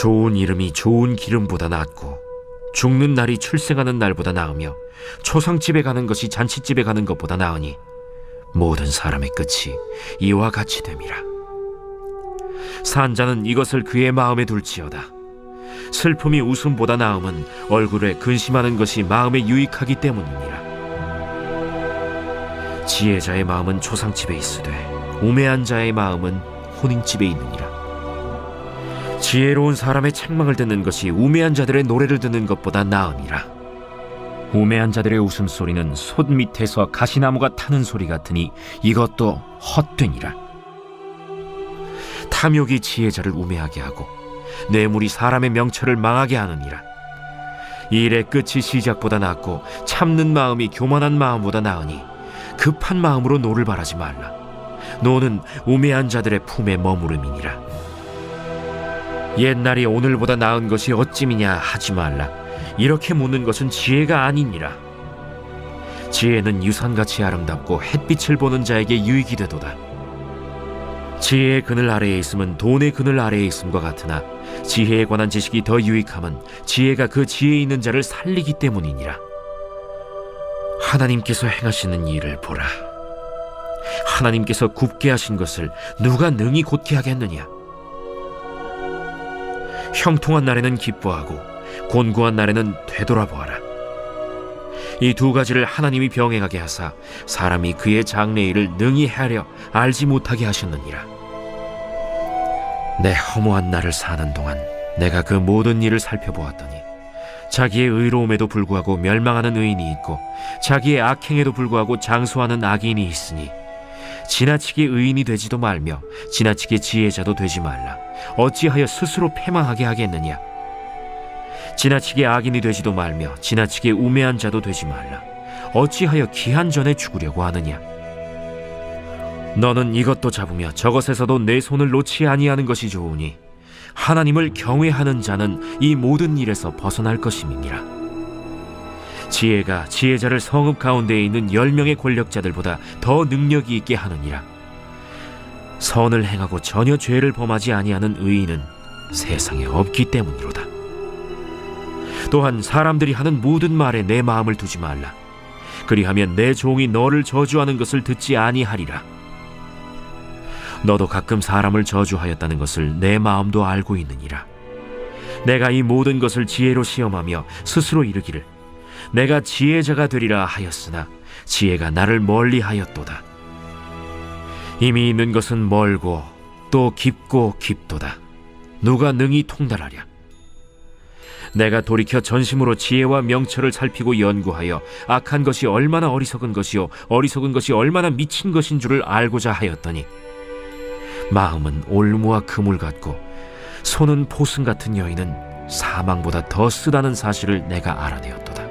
좋은 이름이 좋은 기름보다 낫고 죽는 날이 출생하는 날보다 나으며 초상집에 가는 것이 잔치집에 가는 것보다 나으니 모든 사람의 끝이 이와 같이 됨이라. 산자는 이것을 그의 마음에 둘지어다. 슬픔이 웃음보다 나음은 얼굴에 근심하는 것이 마음에 유익하기 때문이니라. 지혜자의 마음은 초상집에 있으되 우매한 자의 마음은 혼인집에 있느니라. 지혜로운 사람의 책망을 듣는 것이 우매한 자들의 노래를 듣는 것보다 나으니라. 우매한 자들의 웃음소리는 솥 밑에서 가시나무가 타는 소리 같으니 이것도 헛되니라. 탐욕이 지혜자를 우매하게 하고 뇌물이 사람의 명철을 망하게 하느니라. 일의 끝이 시작보다 낫고 참는 마음이 교만한 마음보다 나으니 급한 마음으로 노를 바라지 말라. 노는 우매한 자들의 품에 머무름이니라. 옛날이 오늘보다 나은 것이 어찌미냐 하지 말라. 이렇게 묻는 것은 지혜가 아니니라. 지혜는 유산같이 아름답고 햇빛을 보는 자에게 유익이 되도다. 지혜의 그늘 아래에 있음은 돈의 그늘 아래에 있음과 같으나 지혜에 관한 지식이 더 유익함은 지혜가 그 지혜 있는 자를 살리기 때문이니라. 하나님께서 행하시는 일을 보라. 하나님께서 굽게 하신 것을 누가 능히 곧게 하겠느냐. 형통한 날에는 기뻐하고 곤고한 날에는 되돌아보아라. 이 두 가지를 하나님이 병행하게 하사 사람이 그의 장래일을 능히 헤아려 알지 못하게 하셨느니라. 내 허무한 날을 사는 동안 내가 그 모든 일을 살펴보았더니 자기의 의로움에도 불구하고 멸망하는 의인이 있고 자기의 악행에도 불구하고 장수하는 악인이 있으니 지나치게 의인이 되지도 말며 지나치게 지혜자도 되지 말라. 어찌하여 스스로 패망하게 하겠느냐. 지나치게 악인이 되지도 말며 지나치게 우매한 자도 되지 말라. 어찌하여 기한 전에 죽으려고 하느냐. 너는 이것도 잡으며 저것에서도 내 손을 놓지 아니하는 것이 좋으니 하나님을 경외하는 자는 이 모든 일에서 벗어날 것임이니라. 지혜가 지혜자를 성읍 가운데에 있는 10명의 권력자들보다 더 능력이 있게 하느니라. 선을 행하고 전혀 죄를 범하지 아니하는 의인은 세상에 없기 때문이로다. 또한 사람들이 하는 모든 말에 내 마음을 두지 말라. 그리하면 내 종이 너를 저주하는 것을 듣지 아니하리라. 너도 가끔 사람을 저주하였다는 것을 내 마음도 알고 있느니라. 내가 이 모든 것을 지혜로 시험하며 스스로 이르기를 내가 지혜자가 되리라 하였으나 지혜가 나를 멀리하였도다. 이미 있는 것은 멀고 또 깊고 깊도다. 누가 능히 통달하랴. 내가 돌이켜 전심으로 지혜와 명철을 살피고 연구하여 악한 것이 얼마나 어리석은 것이요 어리석은 것이 얼마나 미친 것인 줄을 알고자 하였더니 마음은 올무와 그물 같고 손은 포승 같은 여인은 사망보다 더 쓰다는 사실을 내가 알아내었도다.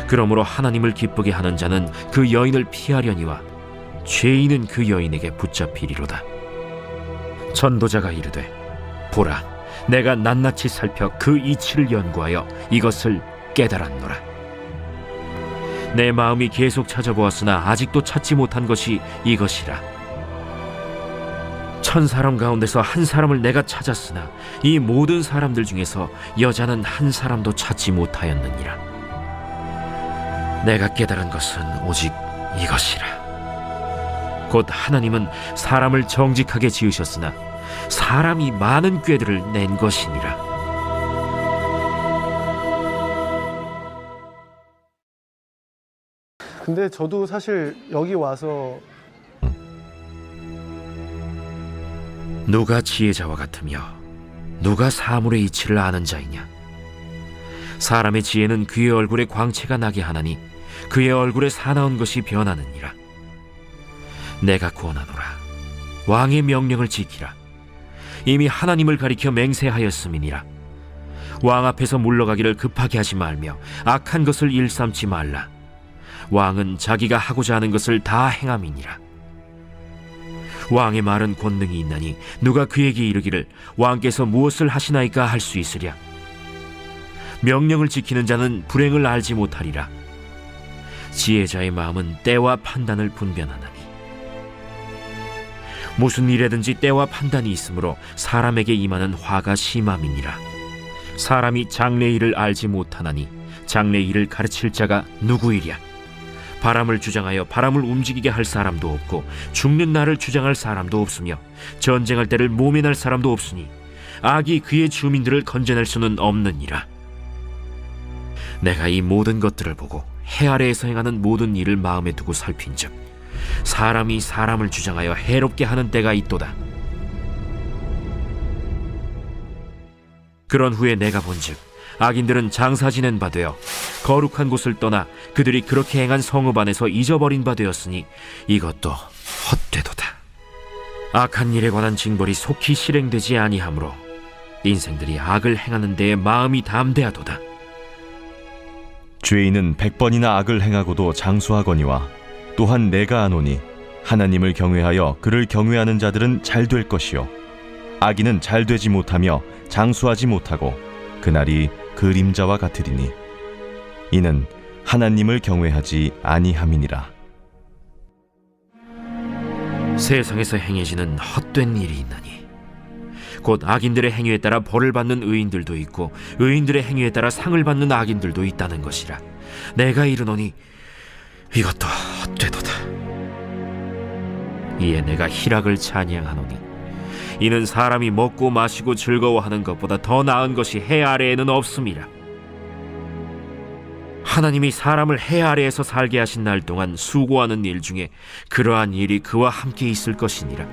그러므로 하나님을 기쁘게 하는 자는 그 여인을 피하려니와 죄인은 그 여인에게 붙잡히리로다. 전도자가 이르되 보라, 내가 낱낱이 살펴 그 이치를 연구하여 이것을 깨달았노라. 내 마음이 계속 찾아보았으나 아직도 찾지 못한 것이 이것이라. 1000사람 가운데서 한 사람을 내가 찾았으나 이 모든 사람들 중에서 여자는 한 사람도 찾지 못하였느니라. 내가 깨달은 것은 오직 이것이라. 곧 하나님은 사람을 정직하게 지으셨으나 사람이 많은 꾀들을 낸 것이니라. 근데 저도 사실 여기 와서 누가 지혜자와 같으며 누가 사물의 이치를 아는 자이냐. 사람의 지혜는 그의 얼굴에 광채가 나게 하나니 그의 얼굴에 사나운 것이 변하느니라. 내가 구원하노라. 왕의 명령을 지키라. 이미 하나님을 가리켜 맹세하였음이니라. 왕 앞에서 물러가기를 급하게 하지 말며 악한 것을 일삼지 말라. 왕은 자기가 하고자 하는 것을 다 행함이니라. 왕의 말은 권능이 있나니 누가 그에게 이르기를 왕께서 무엇을 하시나이까 할 수 있으랴. 명령을 지키는 자는 불행을 알지 못하리라. 지혜자의 마음은 때와 판단을 분별하나니 무슨 일에든지 때와 판단이 있으므로 사람에게 임하는 화가 심함이니라. 사람이 장래의 일을 알지 못하나니 장래의 일을 가르칠 자가 누구이랴? 바람을 주장하여 바람을 움직이게 할 사람도 없고 죽는 날을 주장할 사람도 없으며 전쟁할 때를 모면할 사람도 없으니 악이 그의 주민들을 건져낼 수는 없느니라. 내가 이 모든 것들을 보고 해 아래에서 행하는 모든 일을 마음에 두고 살핀즉 사람이 사람을 주장하여 해롭게 하는 때가 있도다. 그런 후에 내가 본즉 악인들은 장사 지낸 바 되어 거룩한 곳을 떠나 그들이 그렇게 행한 성읍 안에서 잊어버린 바 되었으니 이것도 헛되도다. 악한 일에 관한 징벌이 속히 실행되지 아니하므로 인생들이 악을 행하는 데에 마음이 담대하도다. 죄인은 100번이나 악을 행하고도 장수하거니와 또한 내가 아노니 하나님을 경외하여 그를 경외하는 자들은 잘 될 것이요 악인은 잘 되지 못하며 장수하지 못하고 그날이 그림자와 같으리니 이는 하나님을 경외하지 아니함이니라. 세상에서 행해지는 헛된 일이 있나니 곧 악인들의 행위에 따라 벌을 받는 의인들도 있고 의인들의 행위에 따라 상을 받는 악인들도 있다는 것이라. 내가 이르노니 이것도 헛되도다. 이에 내가 희락을 찬양하노니 이는 사람이 먹고 마시고 즐거워하는 것보다 더 나은 것이 해 아래에는 없음이라. 하나님이 사람을 해 아래에서 살게 하신 날 동안 수고하는 일 중에 그러한 일이 그와 함께 있을 것이니라.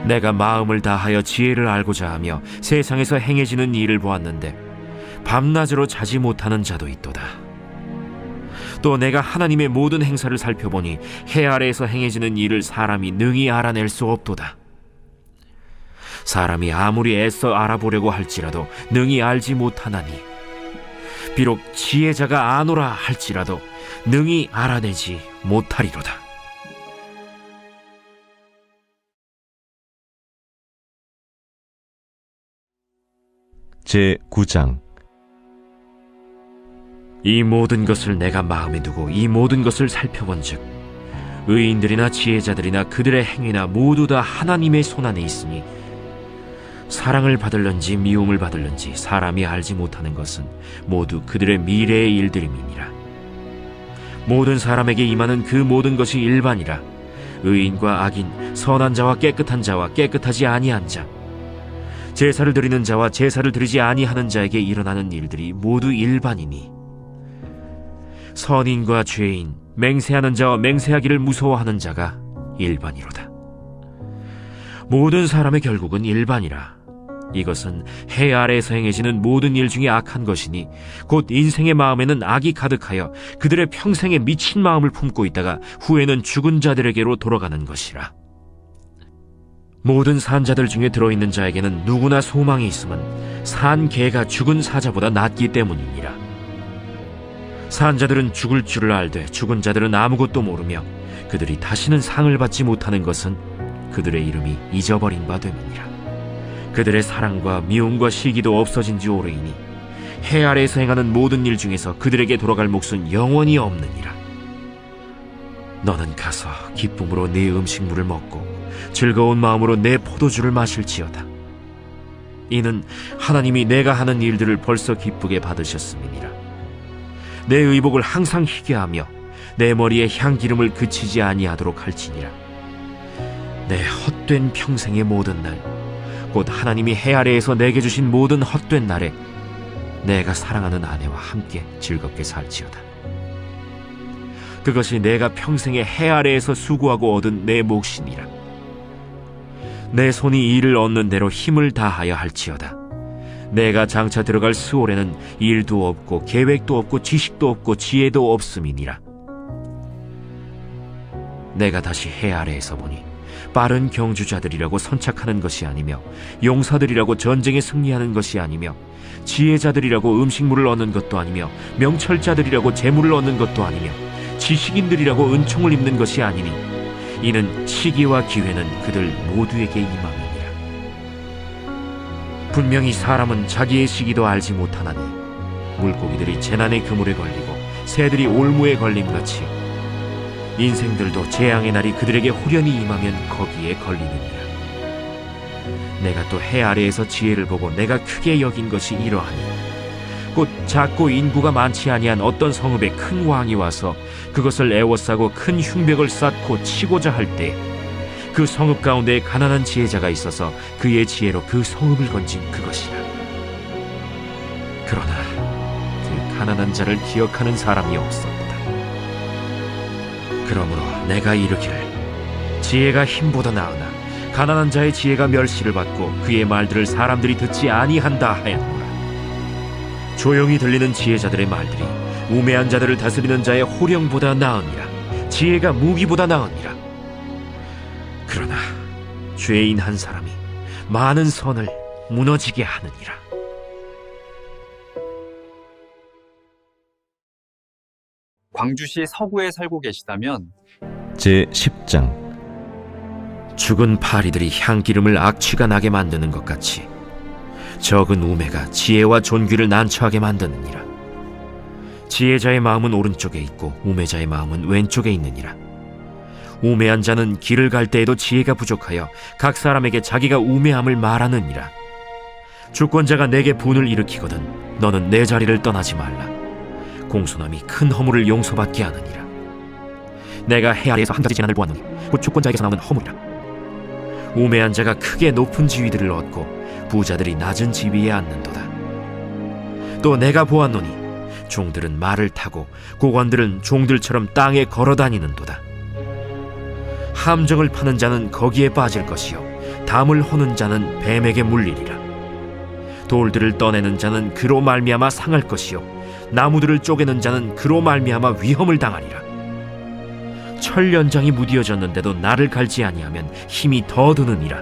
내가 마음을 다하여 지혜를 알고자 하며 세상에서 행해지는 일을 보았는데 밤낮으로 자지 못하는 자도 있도다. 또 내가 하나님의 모든 행사를 살펴보니 해 아래에서 행해지는 일을 사람이 능히 알아낼 수 없도다. 사람이 아무리 애써 알아보려고 할지라도 능히 알지 못하나니 비록 지혜자가 아노라 할지라도 능히 알아내지 못하리로다. 제9장. 이 모든 것을 내가 마음에 두고 이 모든 것을 살펴본즉 의인들이나 지혜자들이나 그들의 행위나 모두 다 하나님의 손안에 있으니 사랑을 받을런지 미움을 받을런지 사람이 알지 못하는 것은 모두 그들의 미래의 일들임이니라. 모든 사람에게 임하는 그 모든 것이 일반이라. 의인과 악인, 선한 자와 깨끗한 자와 깨끗하지 아니한 자, 제사를 드리는 자와 제사를 드리지 아니하는 자에게 일어나는 일들이 모두 일반이니 선인과 죄인, 맹세하는 자와 맹세하기를 무서워하는 자가 일반이로다. 모든 사람의 결국은 일반이라. 이것은 해 아래에서 행해지는 모든 일 중에 악한 것이니 곧 인생의 마음에는 악이 가득하여 그들의 평생에 미친 마음을 품고 있다가 후에는 죽은 자들에게로 돌아가는 것이라. 모든 산자들 중에 들어있는 자에게는 누구나 소망이 있음은 산 개가 죽은 사자보다 낫기 때문이니라. 산자들은 죽을 줄을 알되 죽은 자들은 아무것도 모르며 그들이 다시는 상을 받지 못하는 것은 그들의 이름이 잊어버린 바 됨이니라. 그들의 사랑과 미움과 시기도 없어진 지 오래이니 해 아래에서 행하는 모든 일 중에서 그들에게 돌아갈 몫은 영원히 없느니라. 너는 가서 기쁨으로 네 음식물을 먹고 즐거운 마음으로 내 포도주를 마실지어다. 이는 하나님이 내가 하는 일들을 벌써 기쁘게 받으셨음이니라. 내 의복을 항상 희게 하며 내 머리에 향기름을 그치지 아니하도록 할지니라. 내 헛된 평생의 모든 날, 곧 하나님이 해 아래에서 내게 주신 모든 헛된 날에 내가 사랑하는 아내와 함께 즐겁게 살지어다. 그것이 내가 평생에 해 아래에서 수고하고 얻은 내 몫이니라. 내 손이 일을 얻는 대로 힘을 다하여 할지어다. 내가 장차 들어갈 스올에는 일도 없고 계획도 없고 지식도 없고 지혜도 없음이니라. 내가 다시 해 아래에서 보니 빠른 경주자들이라고 선착하는 것이 아니며 용사들이라고 전쟁에 승리하는 것이 아니며 지혜자들이라고 음식물을 얻는 것도 아니며 명철자들이라고 재물을 얻는 것도 아니며 지식인들이라고 은총을 입는 것이 아니니 이는 시기와 기회는 그들 모두에게 임함이니라. 분명히 사람은 자기의 시기도 알지 못하나니 물고기들이 재난의 그물에 걸리고 새들이 올무에 걸림같이 인생들도 재앙의 날이 그들에게 호련히 임하면 거기에 걸리느니라. 내가 또 해 아래에서 지혜를 보고 내가 크게 여긴 것이 이러하니 곧 작고 인구가 많지 아니한 어떤 성읍에 큰 왕이 와서 그것을 애워싸고 큰 흉벽을 쌓고 치고자 할 때 그 성읍 가운데 가난한 지혜자가 있어서 그의 지혜로 그 성읍을 건진 그것이라. 그러나 그 가난한 자를 기억하는 사람이 없었다. 그러므로 내가 이르기를 지혜가 힘보다 나으나 가난한 자의 지혜가 멸시를 받고 그의 말들을 사람들이 듣지 아니한다 하였노라. 조용히 들리는 지혜자들의 말들이 우매한 자들을 다스리는 자의 호령보다 나으니라. 지혜가 무기보다 나으니라. 그러나 죄인 한 사람이 많은 선을 무너지게 하느니라. 광주시 서구에 살고 계시다면 제10장. 죽은 파리들이 향기름을 악취가 나게 만드는 것 같이 적은 우매가 지혜와 존귀를 난처하게 만드느니라. 지혜자의 마음은 오른쪽에 있고 우매자의 마음은 왼쪽에 있느니라. 우매한 자는 길을 갈 때에도 지혜가 부족하여 각 사람에게 자기가 우매함을 말하느니라. 주권자가 내게 분을 일으키거든 너는 내 자리를 떠나지 말라. 공손함이 큰 허물을 용서받게 하느니라. 내가 해 아래에서 한 가지 재난을 보았노니 곧 주권자에게서 나오는 허물이라. 우매한 자가 크게 높은 지위들을 얻고 부자들이 낮은 지위에 앉는도다. 또 내가 보았노니 종들은 말을 타고 고관들은 종들처럼 땅에 걸어다니는도다. 함정을 파는 자는 거기에 빠질 것이요 담을 허는 자는 뱀에게 물리리라. 돌들을 떠내는 자는 그로 말미암아 상할 것이요 나무들을 쪼개는 자는 그로 말미암아 위험을 당하리라. 철 연장이 무디어졌는데도 나를 갈지 아니하면 힘이 더 드느니라.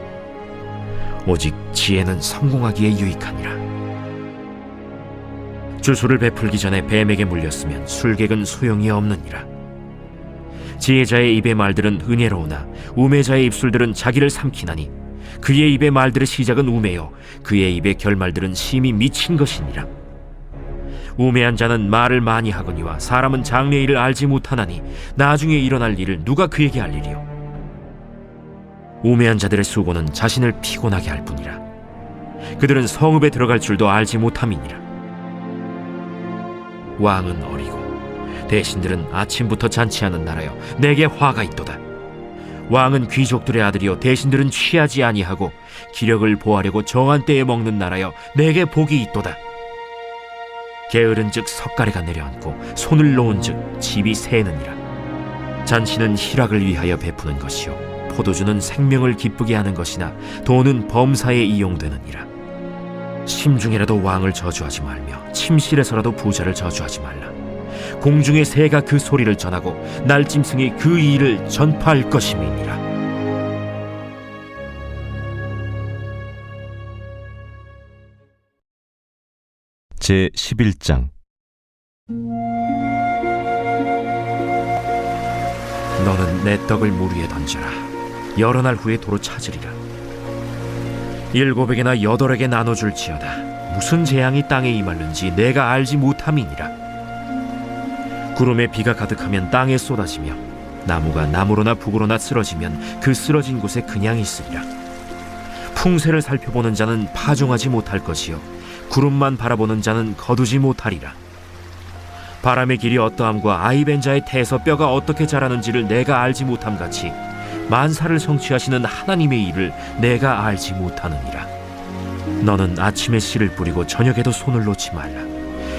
오직 지혜는 성공하기에 유익하니라. 주술을 베풀기 전에 뱀에게 물렸으면 술객은 소용이 없느니라. 지혜자의 입의 말들은 은혜로우나 우매자의 입술들은 자기를 삼키나니 그의 입의 말들의 시작은 우매요 그의 입의 결말들은 심히 미친 것이니라. 우매한 자는 말을 많이 하거니와 사람은 장래의 일을 알지 못하나니 나중에 일어날 일을 누가 그에게 알리리요. 우매한 자들의 수고는 자신을 피곤하게 할 뿐이라. 그들은 성읍에 들어갈 줄도 알지 못함이니라. 왕은 어리고 대신들은 아침부터 잔치하는 나라여 내게 화가 있도다. 왕은 귀족들의 아들이요 대신들은 취하지 아니하고 기력을 보하려고 정한 때에 먹는 나라여 내게 복이 있도다. 게으른즉 석가래가 내려앉고 손을 놓은즉 집이 새느니라. 잔치는 희락을 위하여 베푸는 것이요 포도주는 생명을 기쁘게 하는 것이나 돈은 범사에 이용되느니라. 심중에라도 왕을 저주하지 말며 침실에서라도 부자를 저주하지 말라. 공중의 새가 그 소리를 전하고 날짐승이 그 일을 전파할 것임이니라. 제11장. 너는 내 떡을 물 위에 던져라. 여러 날 후에 도로 찾으리라. 7에게나 8에게 나눠줄지어다. 무슨 재앙이 땅에 임하는지 내가 알지 못함이니라. 구름에 비가 가득하면 땅에 쏟아지며 나무가 나무로나 북으로나 쓰러지면 그 쓰러진 곳에 그냥 있으리라. 풍세를 살펴보는 자는 파종하지 못할 것이요 구름만 바라보는 자는 거두지 못하리라. 바람의 길이 어떠함과 아이벤 자의 태에서 뼈가 어떻게 자라는지를 내가 알지 못함같이 만사를 성취하시는 하나님의 일을 내가 알지 못하느니라. 너는 아침에 씨를 뿌리고 저녁에도 손을 놓지 말라.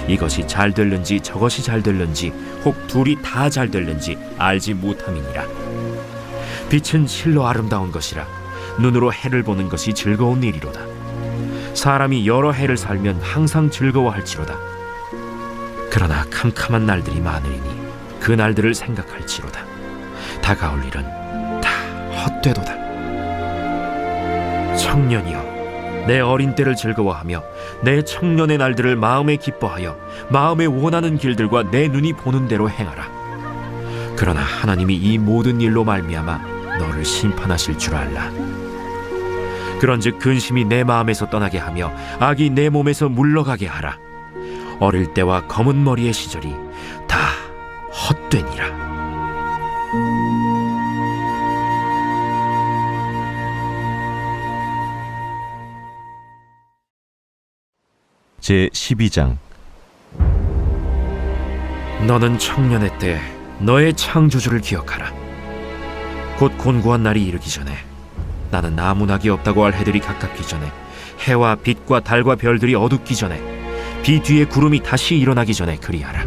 이것이 잘 될는지 저것이 잘 될는지 혹 둘이 다 잘 될는지 알지 못함이니라. 빛은 실로 아름다운 것이라. 눈으로 해를 보는 것이 즐거운 일이로다. 사람이 여러 해를 살면 항상 즐거워할지로다. 그러나 캄캄한 날들이 많으리니 그 날들을 생각할지로다. 다가올 일은 다 헛되도다. 청년이여, 내 어린 때를 즐거워하며 내 청년의 날들을 마음에 기뻐하여 마음에 원하는 길들과 내 눈이 보는 대로 행하라. 그러나 하나님이 이 모든 일로 말미암아 너를 심판하실 줄 알라. 그런즉 근심이 내 마음에서 떠나게 하며 악이 내 몸에서 물러가게 하라. 어릴 때와 검은 머리의 시절이 다 헛되니라. 제 12장. 너는 청년의 때 너의 창조주를 기억하라. 곧 곤고한 날이 이르기 전에, 나는 아무 낙이 없다고 할 해들이 가깝기 전에, 해와 빛과 달과 별들이 어둡기 전에, 비 뒤에 구름이 다시 일어나기 전에 그리하라.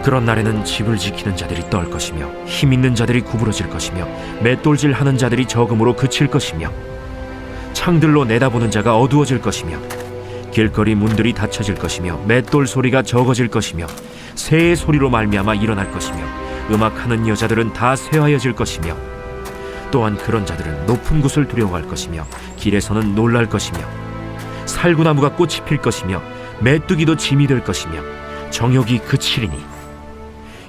그런 날에는 집을 지키는 자들이 떨 것이며, 힘 있는 자들이 구부러질 것이며, 맷돌질 하는 자들이 적음으로 그칠 것이며, 창들로 내다보는 자가 어두워질 것이며, 길거리 문들이 닫혀질 것이며, 맷돌 소리가 적어질 것이며, 새의 소리로 말미암아 일어날 것이며, 음악하는 여자들은 다 쇠하여질 것이며, 또한 그런 자들은 높은 곳을 두려워할 것이며, 길에서는 놀랄 것이며, 살구나무가 꽃이 필 것이며, 메뚜기도 짐이 될 것이며, 정욕이 그치리니,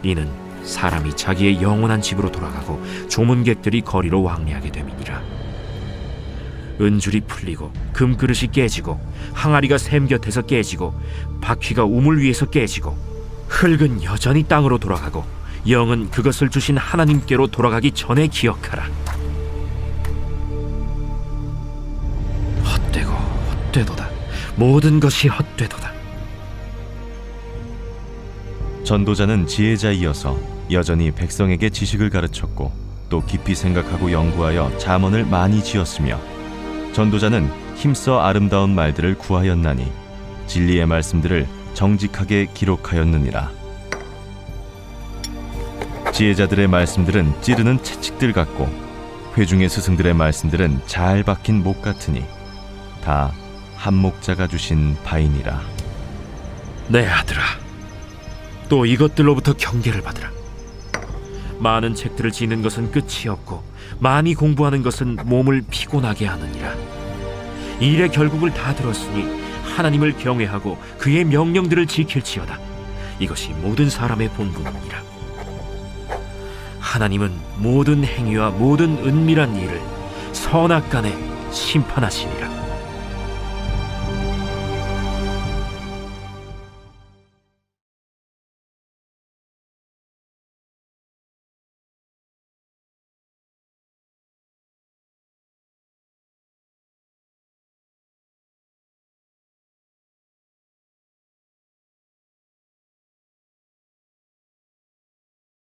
이는 사람이 자기의 영원한 집으로 돌아가고 조문객들이 거리로 왕래하게 됨이니라. 은줄이 풀리고 금그릇이 깨지고 항아리가 샘 곁에서 깨지고 바퀴가 우물 위에서 깨지고, 흙은 여전히 땅으로 돌아가고 영은 그것을 주신 하나님께로 돌아가기 전에 기억하라. 헛되고 헛되도다. 모든 것이 헛되도다. 전도자는 지혜자이어서 여전히 백성에게 지식을 가르쳤고, 또 깊이 생각하고 연구하여 잠언을 많이 지었으며, 전도자는 힘써 아름다운 말들을 구하였나니 진리의 말씀들을 정직하게 기록하였느니라. 지혜자들의 말씀들은 찌르는 채찍들 같고, 회중의 스승들의 말씀들은 잘 박힌 목 같으니 다 한 목자가 주신 바이니라. 내 아들아, 또 이것들로부터 경계를 받으라. 많은 책들을 지는 것은 끝이 없고, 많이 공부하는 것은 몸을 피곤하게 하느니라. 일의 결국을 다 들었으니 하나님을 경외하고 그의 명령들을 지킬지어다. 이것이 모든 사람의 본분이니라. 하나님은 모든 행위와 모든 은밀한 일을 선악간에 심판하시니라.